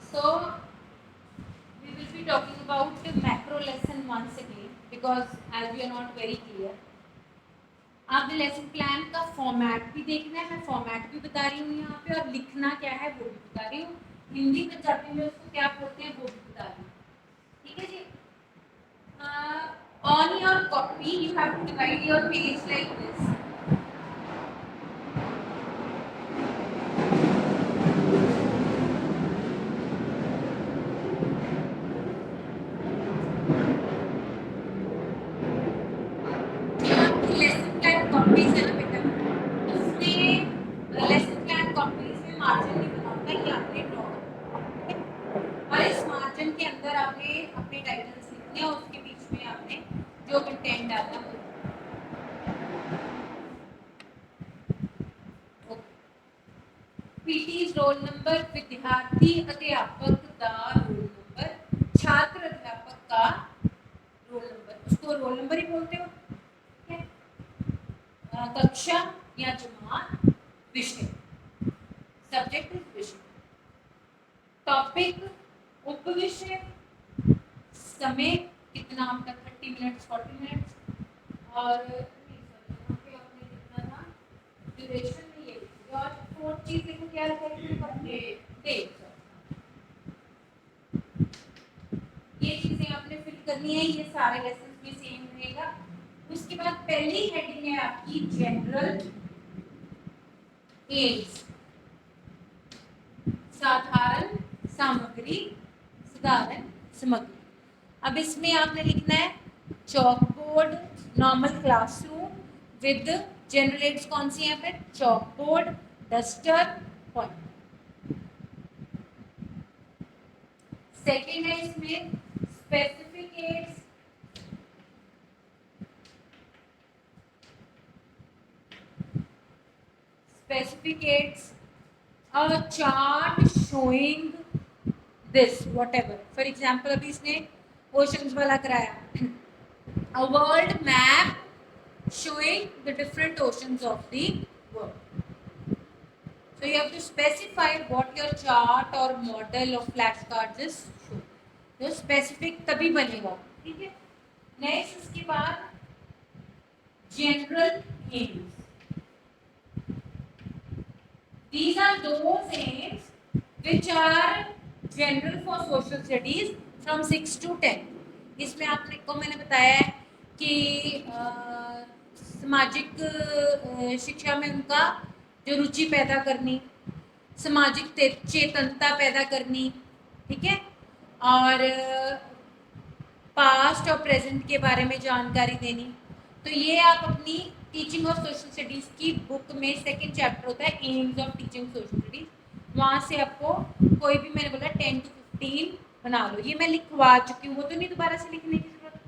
So we will be talking about macro lesson once again because as we are not very clear. आपने lesson plan का format भी देखना है, मैं format भी बता रही हूँ यहाँ पे, और लिखना क्या है वो भी बता रही हूँ। हिंदी पंजाबी में उसको क्या बोलते हैं वो भी बता रही हूँ, ठीक है जी। On your copy you have to divide your page like this. Lesson plan copies है ना बेटा, उसमें लेसन प्लान कॉपीज में मार्जिन नहीं बना होता, ये आपने ड्रॉ करना, और इस मार्जिन के अंदर आपने अपने टाइटल्स लिखने हैं, उसके बीच में आपने जो कंटेंट डालना है वो। पीटी रोल नंबर, विद्यार्थी अध्यापक का रोल नंबर, छात्र अध्यापक का रोल नंबर, उसको रोल नंबर ही बोलते हो, ठीक है। कक्षा या जमात, विषय, सब्जेक्ट विषय, टॉपिक उपविषय, समय कितना आपका 30 मिनट्स 40 मिनट्स, और यहाँ पे आपने लिखना था ड्यूरेशन में ये, और फोर्थ चीज देखो क्या लिखा है, डेट, ये चीजें आपने फिल करनी है, ये सारे लेसन में सेम रहेगा। उसके बाद पहली हेडिंग है आपकी जनरल एम्स, साधारण सामग्री, साधारण सामग्री। अब इसमें आपने लिखना है chalk board, normal classroom with general aids कौन सी है फिर, chalk board, duster, point. Second है इसमें specific aids, specific aids, a chart showing this whatever, for example अभी इसने oceans वाला कराया, a world map showing the different oceans of the world, so you have to specify what your chart or model of flashcards is show, तो specific तभी बनेगा, ठीक है। Next इसके बाद general aims, these are those aims which are general for social studies from 6 to 10। इसमें आपने को मैंने बताया है कि सामाजिक शिक्षा में उनका जो रुचि पैदा करनी, सामाजिक चेतनता पैदा करनी, ठीक है, और पास्ट और प्रेजेंट के बारे में जानकारी देनी। तो ये आप अपनी टीचिंग ऑफ सोशल स्टडीज की बुक में सेकंड चैप्टर होता है AIIMS of teaching social studies, वहाँ से आपको कोई भी, मैंने बोला 10 to 15 बना लो, ये मैं लिखवा चुकी हूँ, वो तो नहीं दोबारा से लिखने की जरूरत।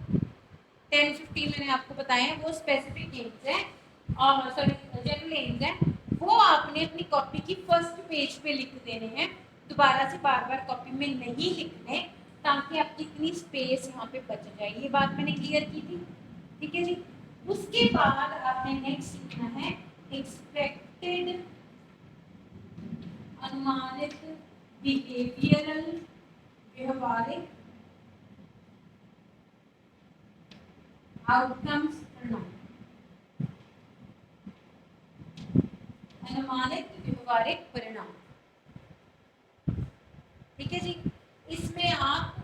10-15 मैंने आपको बताए हैं, वो स्पेसिफिक एम्स है, और सॉरी जनरल एम्स है, वो आपने अपनी कॉपी की फर्स्ट पेज पे लिख देने हैं, दोबारा से बार बार कॉपी में नहीं लिखने, ताकि आपकी इतनी स्पेस यहाँ पे बच जाए। ये बात मैंने क्लियर की थी, ठीक है जी। उसके बाद आपने नेक्स्ट लिखना है एक्सपेक्टेड, अनुमानित, बिहेवियरल, व्यवहारिक, आउटकम्स, अनुमानित व्यवहारिक परिणाम, ठीक है जी। इसमें आप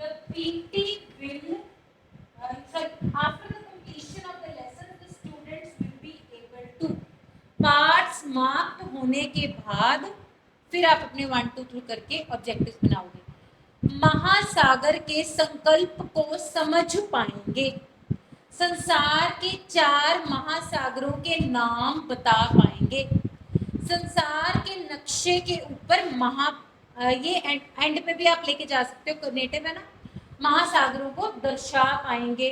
the PT will after the completion of the lesson the students will be able to, parts marked होने के बाद फिर आप अपने 1 2 3 करके ऑब्जेक्टिव्स बनाओगे, महासागर के संकल्प को समझ पाएंगे, संसार के 4 महासागरों के नाम बता पाएंगे, संसार के नक्शे के ऊपर ये एंड में भी आप लेके जा सकते हो, नेटिव है ना, महासागरों को दर्शा पाएंगे,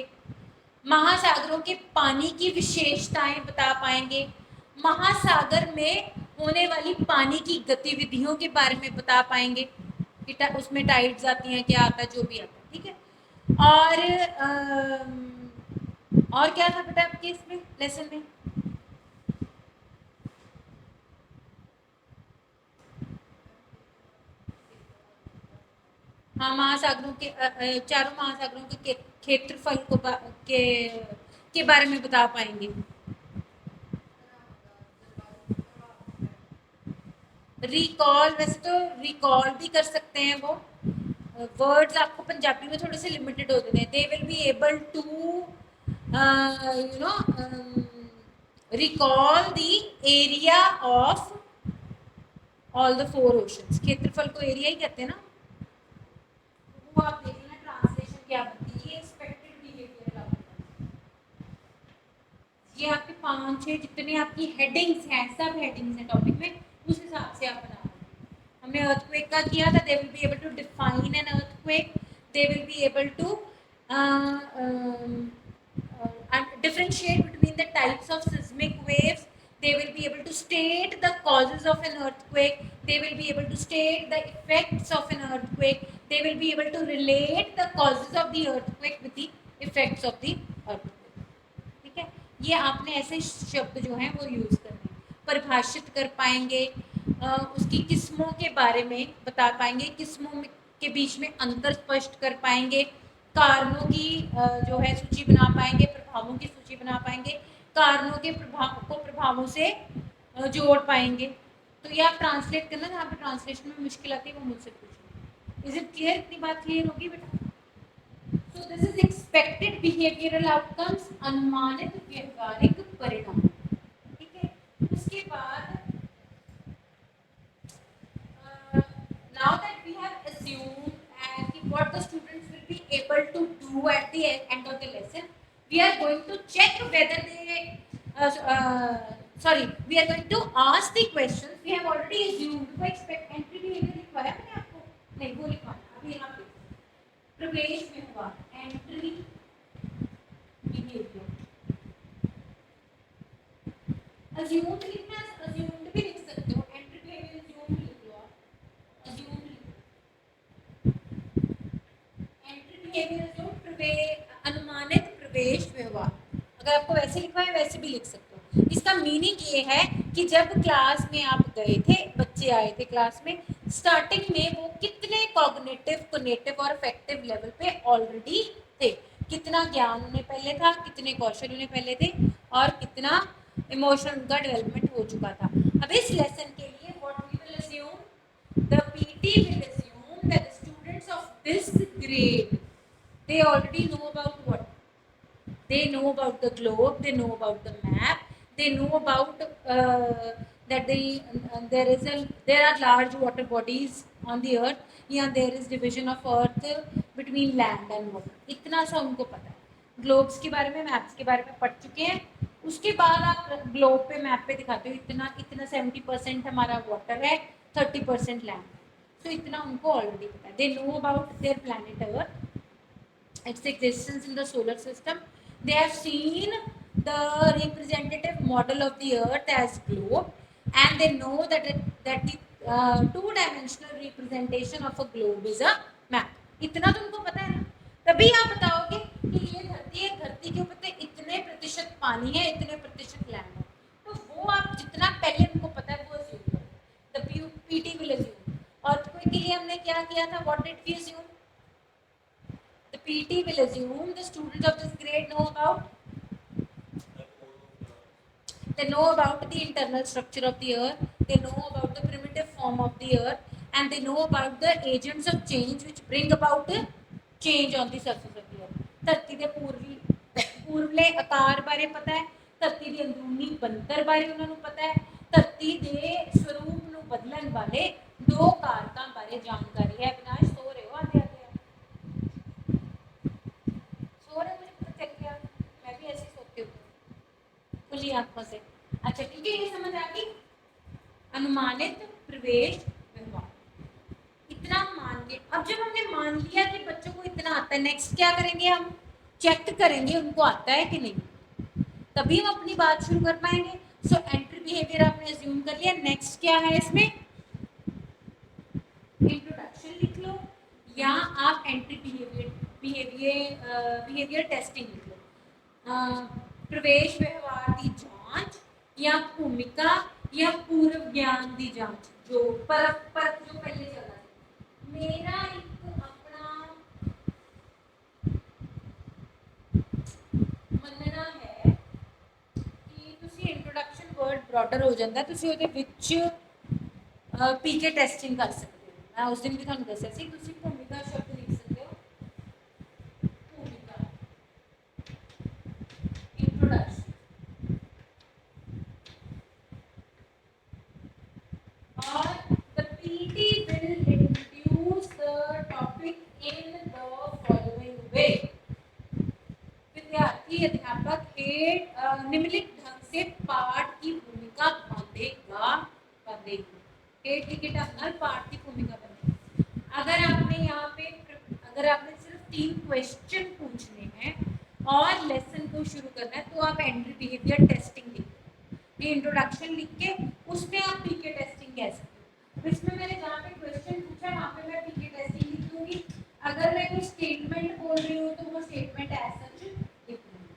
महासागरों के पानी की विशेषताएं बता पाएंगे, महासागर में होने वाली पानी की गतिविधियों के बारे में बता पाएंगे कि उसमें टाइड्स आती हैं, क्या आता है, जो भी आता है, ठीक है। और क्या था बेटा आपके इसमें लेसन में, हाँ, महासागरों के चारों महासागरों के क्षेत्रफल को के बारे में बता पाएंगे। रिकॉल, वैसे तो रिकॉल भी कर सकते हैं वो। वर्ड्स आपको पंजाबी में थोड़े से लिमिटेड होते हैं। They will be able to recall the area of all the 4 oceans. क्षेत्रफल को एरिया ही कहते हैं ना। वो आप देख लेना ट्रांसलेशन क्या बनती है। ये एक्सपेक्टेड बिहेवियर आपका, ये आपके 5-6 जितने आपकी हेडिंग्स हैं, सब हेडिंग्स हैं टॉपिक में, उस हिसाब से आप बना। हमने अर्थक्वेक का किया था। They will be able to define an earthquake, they will be able to differentiate between the types of seismic waves, they will be able to state the causes of an earthquake, they will be able to state the effects of an earthquake, they will be able to relate the causes of the earthquake with the effects of the earthquake। ठीक है, ये आपने ऐसे शब्द जो हैं वो use करने, परिभाषित कर पाएंगे, उसकी किस्मों के बारे में बता पाएंगे, किस्मों के बीच में अंतर स्पष्ट कर पाएंगे, कारणों की जो है सूची बना पाएंगे, प्रभावों की सूची बना पाएंगे, कारणों के प्रभाव को प्रभावों से जोड़ पाएंगे। तो ये आप ट्रांसलेट करना, जहाँ पे ट्रांसलेशन में मुश्किल आती है वो मुझसे पूछना। Is it clear? इतनी बात क्लियर होगी बेटा? So this is expected behavioral outcomes, अनुमानित व्यवहारिक परिणाम। ठीक है, उसके बाद now that we have assumed and what the students will be able to do at the end of the lesson, we are going to check whether they we are going to ask the questions. We have already assumed वो expect entry behavior लिखवाया मैंने आपको? नहीं, वो लिखवाना अभी यहाँ पे प्रवेश व्यवहार, एंट्री बिहेवियर। अज्यूम्ड लिखना, अज्यूम्ड भी लिख सकते हो, एंट्री बिहेवियर अज्यूम्ड लिख लो आप, अज्यूम्ड लिख लो। एंट्री बिहेवियर जो अनुमानित प्रवेश व्यवहार, अगर आपको वैसे लिखवा है वैसे भी लिख सकते हो। इसका मीनिंग ये है कि जब क्लास में आप गए थे, बच्चे आए थे क्लास में, स्टार्टिंग में वो कितने कॉग्निटिव, कोग्निटिव और अफेक्टिव लेवल पे ऑलरेडी थे, कितना ज्ञान उन्हें पहले था, कितने कौशल उन्हें पहले थे, और कितना इमोशनल उनका डेवलपमेंट हो चुका था। अब इस लेसन के लिए what we will assume, the PT will assume that the students of this grade, they already know about what? They know about the globe, they know about the map, they know about that there are large water bodies on the earth, yeah, there is division of earth between land and water, इतना सा उनको पता है। Globes के बारे में, maps के बारे में पढ़ चुके हैं। उसके बाद आप ग्लोब पे, मैप पे दिखाते हो इतना इतना 70% हमारा वाटर है, 30% लैंड, तो इतना उनको ऑलरेडी पता है। They know about their planet earth, its existence in the solar system. They have seen the representative model of the earth as globe, and they know that the two-dimensional representation of a globe is a map. इतना तो उनको पता है ना, तभी आप बताओगे कि ये धरती है, धरती के ऊपर इतने प्रतिशत पानी है, इतने प्रतिशत लैंड है, तो वो आप जितना पहले उनको पता है वो assume करो। The PT will assume। और के लिए हमने क्या किया था? What did we assume? The PT will assume the students of this grade know about, they know about the internal structure of the earth, they know about the primitive form of the earth, and they know about the agents of change which bring about the change on the surface of the earth। धरती के पूर्वले आकार बारे पता है, धरती के अंदरूनी बनतर बारे उन्होंने पता है, धरती के स्वरूप ਨੂੰ बदलन वाले दो कारकों बारे जानकारी है। अविनाश सो रहे हो? आते आते सो रहे, मुझे पता चल गया, मैं भी ऐसे सोती हूँ खुली आंखों से। अच्छा ठीक है, ये समझ आ गई। अनुमानित प्रवेश व्यवहार, इतना मान के, अब जब हमने मान लिया कि बच्चों को इतना आता है, नेक्स्ट क्या करेंगे? हम चेक करेंगे उनको आता है कि नहीं, तभी हम अपनी बात शुरू कर पाएंगे। सो एंट्री बिहेवियर आपने अज्यूम कर लिया। नेक्स्ट क्या है इसमें? इंट्रोडक्शन लिख लो, या आप एंट्री बिहेवियर टेस्टिंग लिख लो। प्रवेश व्यवहार की जांच, या भूमिका, या पूर्व ज्ञान की जांच, जो परख जो पहले चला। मेरा एक अपना ब्रॉडर हो जाता है ਤੁਸੀਂ ਉਹਦੇ ਵਿੱਚ पीके टेस्टिंग कर सकते हो। मैं उस दिन भी ਤੁਹਾਨੂੰ ਦੱਸਿਆ ਸੀ ਤੁਸੀਂ ਭੂਮਿਕਾ ਸ਼ਬਦ ਲਿਖ ਸਕਦੇ ਹੋ ਭੂਮਿਕਾ इंट्रोडक्शन और the PT will introduce the topic in the following way। विद्यार्थी अध्यापक निम्नलिखित ढंग से पाठ की भूमिका बांधेगा हेड के ढंग नाल पाठ की भूमिका बनेगी। अगर आपने यहाँ पे अगर आपने सिर्फ 3 क्वेश्चन पूछने हैं और लेसन को शुरू करना है तो आप एंट्री बिहेवियर टेस्टिंग लिख इंट्रोडक्शन लिख के उसमें आप पीके टेस्टिंग कह सकते हो। इसमें मैंने जहाँ पे क्वेश्चन पूछा वहाँ पे मैं पीके टेस्टिंग लिख दूंगी। अगर मैं कोई स्टेटमेंट बोल रही हूँ तो वो स्टेटमेंट एज सच लिख दूंगी।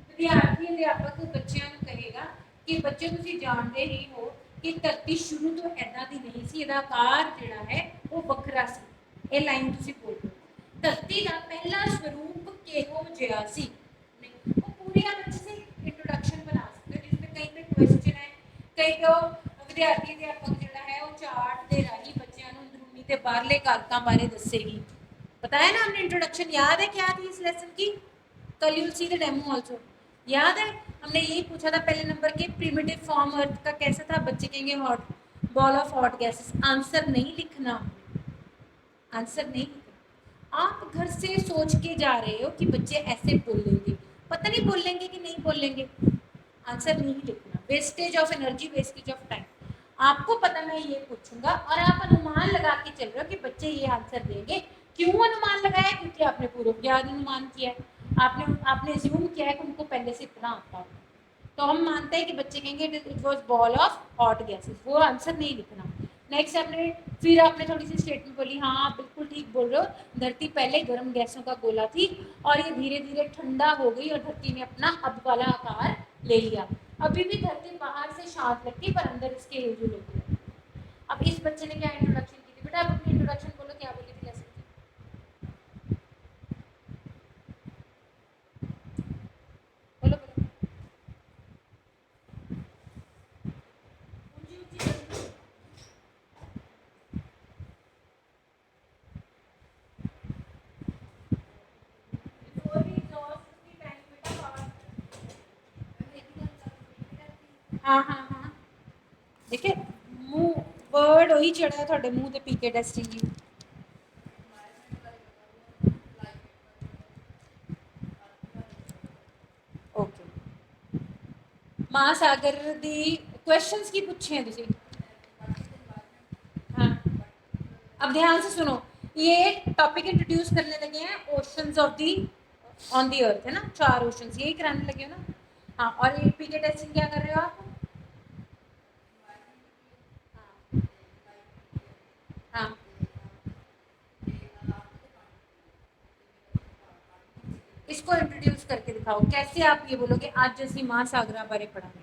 विद्यार्थी अध्यापक बच्चों को कहेगा कि बच्चे ਤੁਸੀਂ ਜਾਣਦੇ ਹੀ ਹੋ कि ਧਰਤੀ ਸ਼ੁਰੂ ਤੋਂ ਐਦਾਂ ਦੀ ਨਹੀਂ ਸੀ, ਇਹਦਾ ਆਕਾਰ ਜਿਹੜਾ ਹੈ ਉਹ ਵੱਖਰਾ ਸੀ। ਇਹ ਲਾਈਨ ਤੁਸੀਂ ਬੋਲੋ ਧਰਤੀ ਦਾ ਪਹਿਲਾ ਸਰੂਪ ਕਿਹੋ ਜਿਹਾ ਸੀ। ਉਹ ਪੂਰੀ आप अच्छे से इंट्रोडक्शन बना सकते हो जिसमें कई पे क्वेश्चन है कई को विद्यार्थी अध्यापक ਜਿਹੜਾ ਹੈ ਉਹ ਚਾर्ट ਦੇ ਰਾਹੀਂ ਬੱਚਿਆਂ ਨੂੰ ਅੰਦਰੂਨੀ ਤੇ ਬਾਹਰਲੇ ਕਾਰਕਾਂ ਬਾਰੇ ਦੱਸੇਗੀ। बताया ना हमने इंट्रोडक्शन, याद है क्या थी इस लेसन की? कल you see the demo also, याद है? हमने यही पूछा था पहले नंबर के प्रिमिटिव फॉर्म अर्थ का कैसा था। बच्चे कहेंगे hot ball of hot gases. Answer नहीं लिखना, आंसर नहीं लिखना। आप घर से सोच के जा रहे हो कि बच्चे ऐसे बोलेंगे, पता नहीं बोलेंगे कि नहीं बोलेंगे। आंसर नहीं लिखना, wastage of energy, wastage of time. आपको पता मैं ये पूछूंगा और आप अनुमान लगा के चल रहे हो कि बच्चे ये आंसर देंगे। क्यों अनुमान लगाया? क्योंकि आपने पूर्व ज्ञान अनुमान किया है, आपने अज्यूम किया है कि उनको पहले से इतना आता होगा। तो हम मानते हैं कि बच्चे कहेंगे it was ball of hot gases, वो आंसर नहीं लिखना। नेक्स्ट फिर आपने थोड़ी सी स्टेटमेंट बोली, हाँ बिल्कुल ठीक बोल रहे हो, धरती पहले गर्म गैसों का गोला थी और ये धीरे धीरे ठंडा हो गई और धरती ने अपना अब वाला आकार ले लिया। अभी भी धरती बाहर से शांत लगती पर अंदर इसके हिलजुल होती है। अब इस बच्चे ने क्या इंट्रोडक्शन की थी? बेटा आप अपनी इंट्रोडक्शन बोलो, क्या बोली थी लेसन की? बोलो बोलो। हाँ हाँ हाँ देखिए मुँह वर्ड वही चढ़ा है थोड़े मुँह ते पीके टेस्टिंग की। ओके महासागर दी क्वेश्चंस की पूछे हैं तुसी? हाँ अब ध्यान से सुनो, ये टॉपिक इंट्रोड्यूस करने लगे हैं oceans of the on the earth, है ना, 4 ओशंस यही कराने लगे हो ना। हाँ और ये पीके टेस्टिंग क्या कर रहे हो आप? हाँ इसको इंट्रोड्यूस करके दिखाओ कैसे आप ये बोलोगे आज जैसी महासागरा बारे पढ़ाने।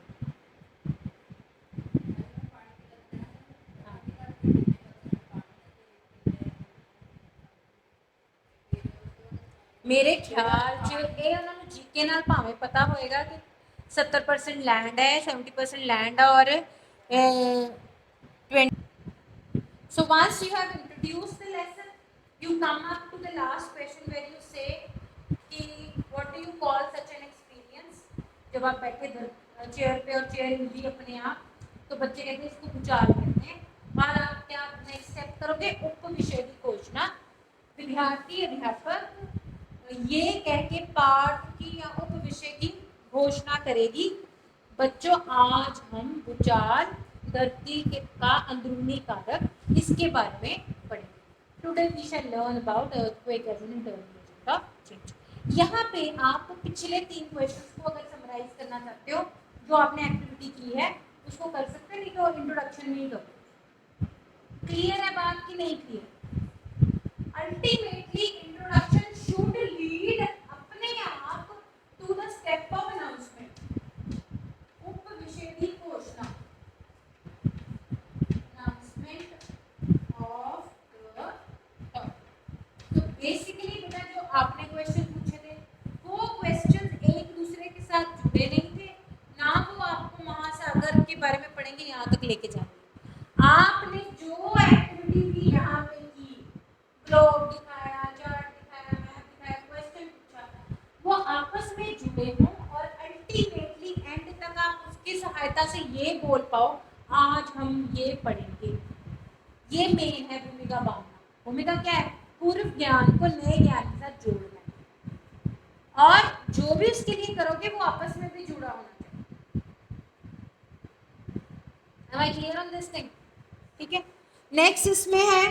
मेरे ख्याल च ਇਹ ਉਹਨਾਂ ਨੂੰ ਜੀਕੇ ਨਾਲ ਭਾਵੇਂ ਪਤਾ ਹੋਏਗਾ ਕਿ 70% लैंड है 70% लैंड और 20। So once you have introduced the lesson, you come up to the last question where you say कि what do you call such an experience? जब आप बैठे चेयर पे और चेयर हिली अपने आप तो बच्चे कहते हैं इसको भूचाल कहते हैं। और आप क्या नेक्स्ट स्टेप करोगे? उप विषय की घोषणा। विद्यार्थी अध्यापक ये कह के पाठ की या उप विषय की घोषणा करेगी। बच्चों आज हम भूचाल, धरती के का अंदरूनी कारक, इसके बारे में पढ़ेंगे। Today we shall learn about earthquake as an internal agent of change. यहाँ पे आप पिछले 3 क्वेश्चंस को अगर समराइज करना चाहते हो जो आपने एक्टिविटी की है उसको कर सकते हैं, नहीं तो इंट्रोडक्शन में ही करो। क्लियर है बात की नहीं clear? Ultimately introduction should lead अपने आप to the step of announcement. उप विषय की घोषणा, अनाउंसमेंट ऑफ द टॉपिक। तो बेसिकली बेटा जो आपने क्वेश्चन पूछे थे वो क्वेश्चन एक दूसरे के साथ जुड़े नहीं थे ना, वो आपको महासागर लेके जाएंगे। आपने जो एक्टिविटी भी यहाँ पे की, ग्लोब दिखाया, चार्ट दिखाया, मैप दिखाया, क्वेश्चन पूछा, वो आपस में जुड़े हों और अल्टीमेटली एंड तक आप उसकी सहायता से ये बोल पाओ आज हम ये पढ़ेंगे। ये मेन है भूमिका भावना। भूमिका क्या है? पूर्व ज्ञान को नए ज्ञान के साथ जोड़ना है और जो भी उसके लिए करोगे वो आपस में भी जुड़ा होना चाहिए। Am I clear on this thing? ठीक है। नेक्स्ट इसमें है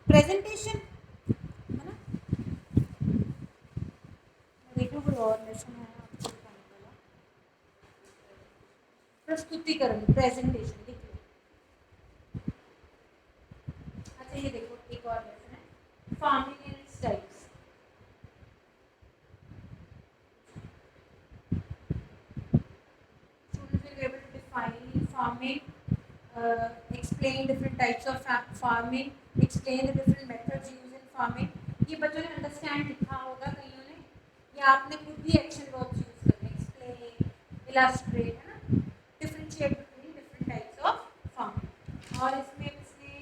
प्रेजेंटेशन, है ना? देखो कोई और लेसन है आपको बताने वाला। प्रस्तुतिकरण, प्रेजेंटेशन लिख लो। अच्छा ये देखो एक और लेसन है, farming and its types. Students will be able to define farming, explain different types of farming, explain the different methods used in farming. ये बच्चों ने अंडरस्टैंड लिखा होगा कईयों ने, या आपने खुद भी एक्शन वर्ब्स यूज करने, एक्सप्लेन, इलस्ट्रेट, है ना, differentiate between different types of farming. और इसमें इसने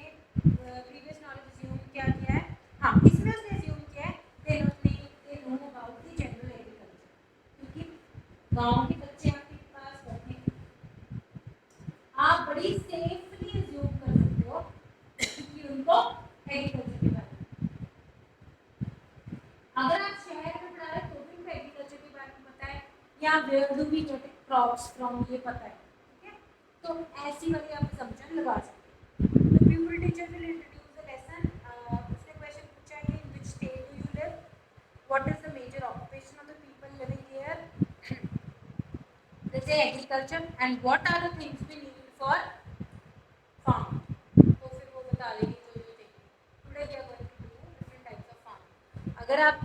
प्रीवियस नॉलेज अज्यूम क्या किया है? हाँ, इसमें उसने अज्यूम किया है they know about the general agriculture, क्योंकि गांव के बच्चे आपके पास बैठे हैं, आप बड़ी सेफली अज्यूम कर सकते हो कि उनको एग्रीकल्चर के बारे में, अगर आप शहर में पढ़ा रहे तो भी उनको एग्रीकल्चर के बारे में पता है, या where do we get crops from ये पता है, ठीक है? तो ऐसी वाली आप असम्पशन लगा सकते हो। The pupil teacher will introduce the lesson. उसने क्वेश्चन पूछा है in which state do you live, what is the major occupation of the people living here, let's say agriculture, and what are the things we need for farm। तो फिर वो बता देंगे जो जो चाहिए। Today we are going to do different types of farming। अगर आप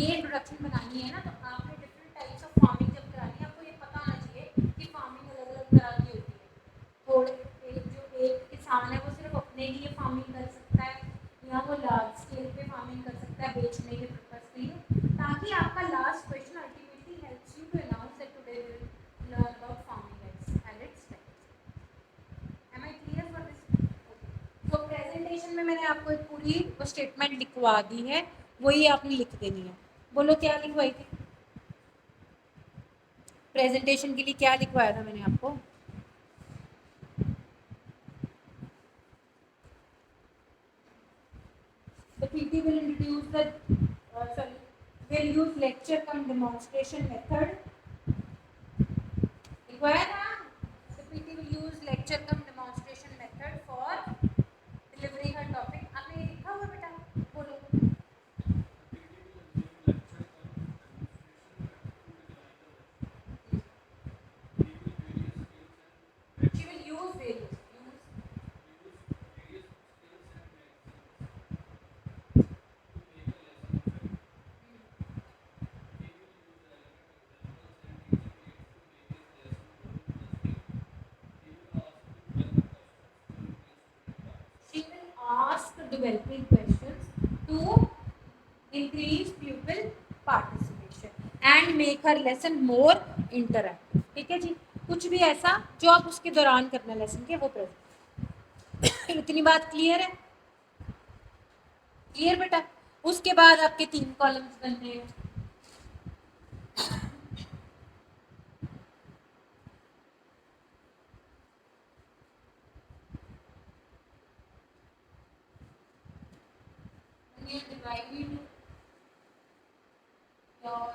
ये इंट्रोडक्शन बनानी है ना तो आपने different types of farming जब करानी है, आपको ये पता होना चाहिए कि farming अलग अलग तरह की होती है। थोड़े जो एक किसान है वो सिर्फ अपने लिए farming कर सकता है, या वो large scale पे farming कर सकता है बेचने के पर्पस के लिए, ताकि आपका last question ultimately helps you to announce that today we will learn about farming and its types। Am I clear for this? Okay। तो प्रेजेंटेशन में मैंने आपको एक पूरी वो स्टेटमेंट लिखवा दी है, वही आपने लिख देनी है। बोलो क्या लिखवाई थी प्रेजेंटेशन के लिए? क्या लिखवाया था मैंने आपको? The PT will introduce the will use lecture cum demonstration method। लिखवाया था। The PT will use lecture cum demonstration method for delivering her topic। आपने लिखा हुआ बेटा? बोलो। She will use various she will ask developing questions to increase pupil participation and make her lesson more interactive। ठीक है जी, कुछ भी ऐसा जो आप उसके दौरान करना लेसन के वो प्रेजेंट। इतनी बात क्लियर है? क्लियर बेटा? उसके बाद आपके 3 कॉलम्स बनने हैं। Divided your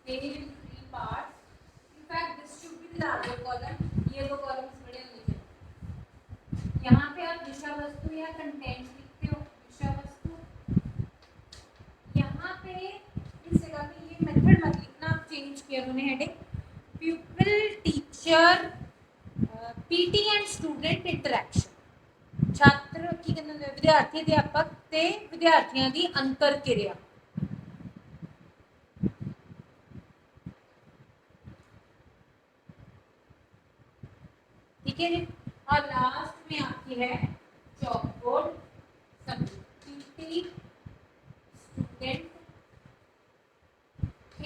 page into 3 parts। In fact, this should be the larger column। ये 2 कॉलम्स बड़े होने चाहिए। यहाँ पे आप विषय वस्तु या कंटेंट लिखते हो, विषय वस्तु। यहाँ पे इस जगह पे ये मेथड मत लिखना, आप चेंज किया उन्होंने heading. प्यूपिल teacher PT and student interaction. छात्र की विद्यार्थी अध्यापक ते विद्यार्थियों की अंतर क्रिया। ठीक है जी। और लास्ट में आपकी है chalkboard PT student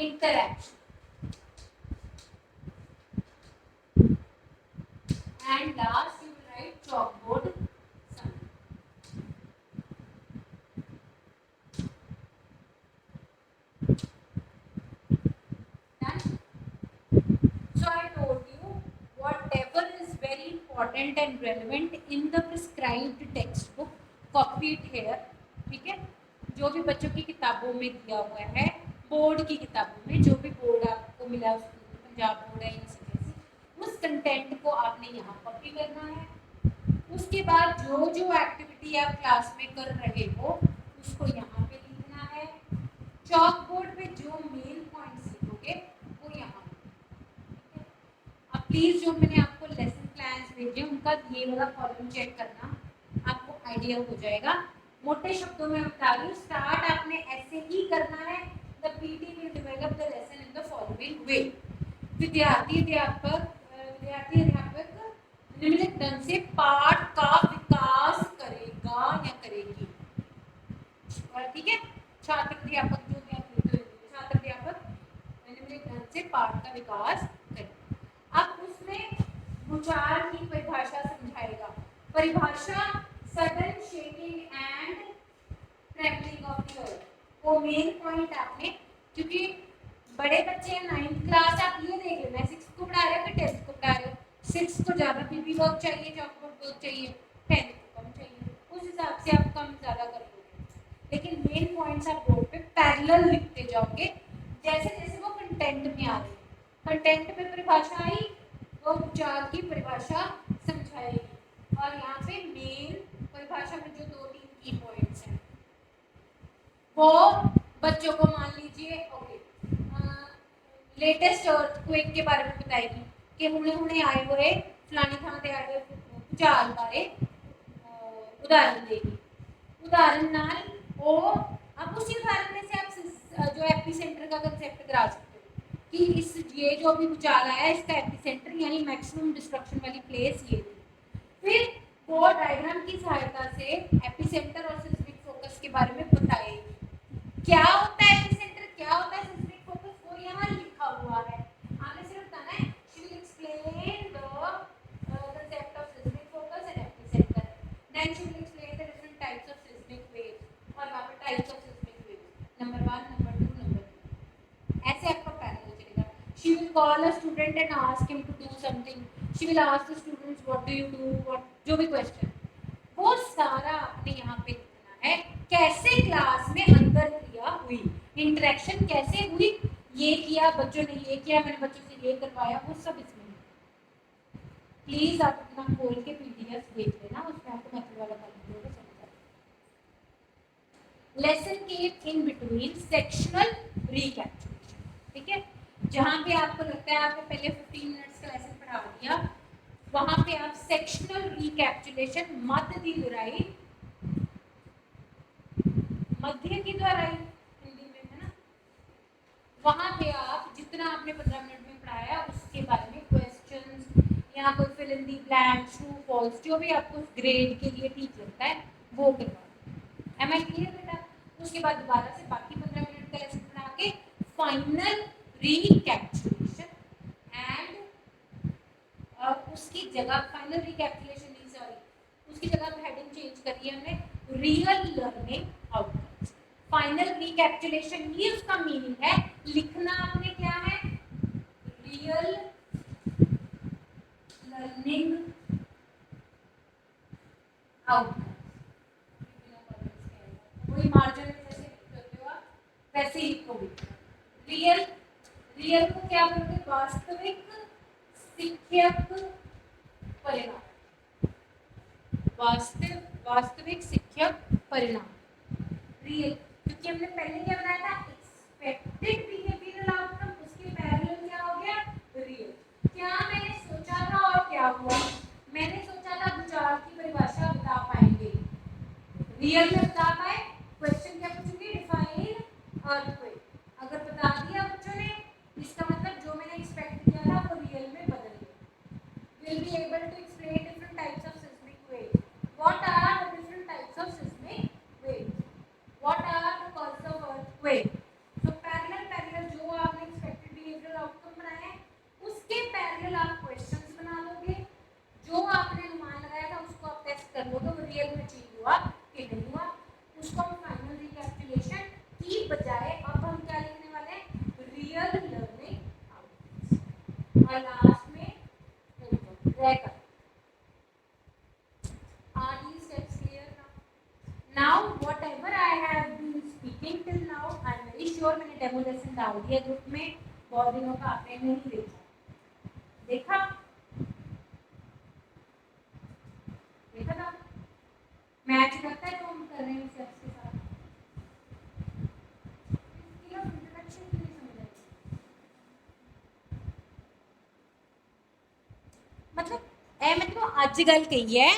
interaction important and relevant in the prescribed text book, copy it here. ठीक है, जो भी बच्चों की किताबों में दिया हुआ है, बोर्ड की किताबों में, जो भी बोर्ड आपको मिला, पंजाब बोर्ड है या सीबीएसई, उस कंटेंट को आपने यहाँ कॉपी करना है। उसके बाद जो जो एक्टिविटी आप क्लास में कर रहे हो उसको यहाँ पे लिखना है। चॉक बोर्ड पे जो मेन पॉइंट्स लिखोगे वो यहाँ। अब प्लीज जो मैंने आपको लेसन प्लान्स भेजे उनका ये वाला कॉलम चेक करना, आपको आइडिया हो जाएगा। मोटे शब्दों में बता दूं, स्टार्ट आपने ऐसे ही करना है। The PT will develop the lesson in the following वे। विद्यार्थी अध्यापक निम्नलिखित ढंग से पाठ का विकास करेगा या करेगी। और ठीक है, छात्र अध्यापक जो भी आप लिखते हो, छात्र अध्यापक निम्नलिखित ढंग से पाठ का विकास करेगा। अब उसमें भूचाल की परिभाषा समझाएगा। परिभाषा sudden shaking and trembling of the earth, वो मेन पॉइंट आपने, क्योंकि बड़े बच्चे हैं 9th क्लास, आप ये देख लेना 6th को पढ़ा रहे हो कि 10th को पढ़ा रहे हो। 6th को ज़्यादा पीपी वर्क चाहिए, चॉकबोर्ड वर्क चाहिए, 10th को कम चाहिए, उस हिसाब से आप कम ज़्यादा कर लोगे। लेकिन मेन पॉइंट्स आप बोर्ड पे पैरेलल लिखते जाओगे जैसे जैसे वो कंटेंट में आ रहे हैं। कंटेंट में परिभाषा आई तो उपचार की परिभाषा समझाएगी। और यहाँ पे मेन परिभाषा में जो 2-3 की पॉइंट्स हैं वो बच्चों को, मान लीजिए ओके, लेटेस्ट अर्थक्वेक के बारे में बताएगी कि हुणे आए हुए फलानी थां ते आए हुए भूचाल बारे उदाहरण देगी। उदाहरण नाल वो, अब उसी उदाहरण में से आप जो एपिसेंटर का कंसेप्ट करा सकते हो कि इस ये जो भी भूचाल आया इसका एपिसेंटर यानी मैक्सिमम डिस्ट्रक्शन वाली प्लेस ये थी। फिर वो डायग्राम की सहायता से एपिसेंटर और सिस्मिक फोकस के बारे में बताएगी। क्या होता है एपिसेंटर, क्या होता है सिस्मिक फोकस, वो यहाँ लिखा हुआ है, आपने सिर्फ बताना है। She will explain the concept of seismic focus and epicenter, then she will explain the different types of seismic waves, और वहाँ पर types of seismic waves number 1, number 2, number 3, ऐसे आपका पैरेलल चलेगा। She will call a student and ask him to do something, she will ask the students what do you do, what, जो भी question, वो सारा आपने यहाँ पे लिखना है। कैसे क्लास में अंदर क्रिया हुई, इंटरेक्शन कैसे हुई, ये किया बच्चों ने, ये किया मैंने बच्चों से, ये करवाया, वो सब इसमें। प्लीज आप अपना खोल के पीडीएफ देख लेना, उसमें आपको मेथड वाला समझ आएगा। लेसन के इन बिटवीन सेक्शनल रिकैप्चुलेशन, ठीक है, जहां पे आपको लगता है आपने पहले 15 मिनट्स का लेसन पढ़ा दिया, वहां पे आप सेक्शनल रिकैप्चुलेशन, मध्य की दोहराई, मध्य की दोहराई हिंदी में है ना, वहां पे आप जितना आपने 15 मिनट में पढ़ाया उसके बारे में क्वेश्चंस या कोई fill in the blank, true false, जो भी आपको ग्रेड के लिए ठीक लगता है वो करवा। एम आई क्लियर बेटा? उसके बाद दोबारा से बाकी 15 मिनट का लेसन पढ़ा के फाइनल रिकैप्चुलेशन एंड उसकी जगह, फाइनल रिकैप्चुलेशन नहीं सॉरी, उसकी जगह हेडिंग चेंज करी है हमने, रियल लर्निंग आउटकम्स। फाइनल रिकैप्चुलेशन ही उसका मीनिंग है, लिखना आपने क्या है, रियल लर्निंग आउटकम्स। वही मार्जिन में जैसे करते हो आप वैसे ही लिखोगे। रियल को क्या बोलोगे, वास्तविक शिक्षक परिणाम, वास्तविक शिक्षक परिणाम, रियल, क्योंकि हमने पहले क्या बनाया था, एक्सपेक्टेड बिहेवियरल आउटकम, उसके पैरेलल क्या हो गया, रियल। क्या मैंने सोचा था और क्या हुआ, मैंने सोचा था भूचाल की परिभाषा बता पाएंगे, रियल में बता पाए, क्वेश्चन क्या पूछेंगे, डिफाइन अर्थक्वेक, अगर बता दिया बच्चों ने, इसका मतलब जो मैंने एक्सपेक्ट किया था वो रियल में बदल गया। Will be able to explain different types of seismic waves, what are the different types of seismic waves, what are the causes of earthquake. So parallel जो आपने एक्सपेक्टेड बिहेवियरल आउटकम बनाया है उसके पैरेलल आप questions बना लोगे, जो आपने अनुमान लगाया था उसको आप टेस्ट कर लोगे वो रियल में चेंज हुआ कि नहीं हुआ, उसको हम फाइनल रिकैप्चुलेशन की बजाय अब हम क्या लिखने वाले हैं, रियल लर्निंग आउटकम्स, और लास्ट में रैकर। डेमो लेसन डाल दिया ग्रुप में, बहुत दिनों का आपने नहीं देखा था। मैच करता है तो हम कर रहे हैं स्टेप्स के साथ। इंट्रोडक्शन क्यों नहीं समझ आई? मतलब ए मतलब अज गल कही है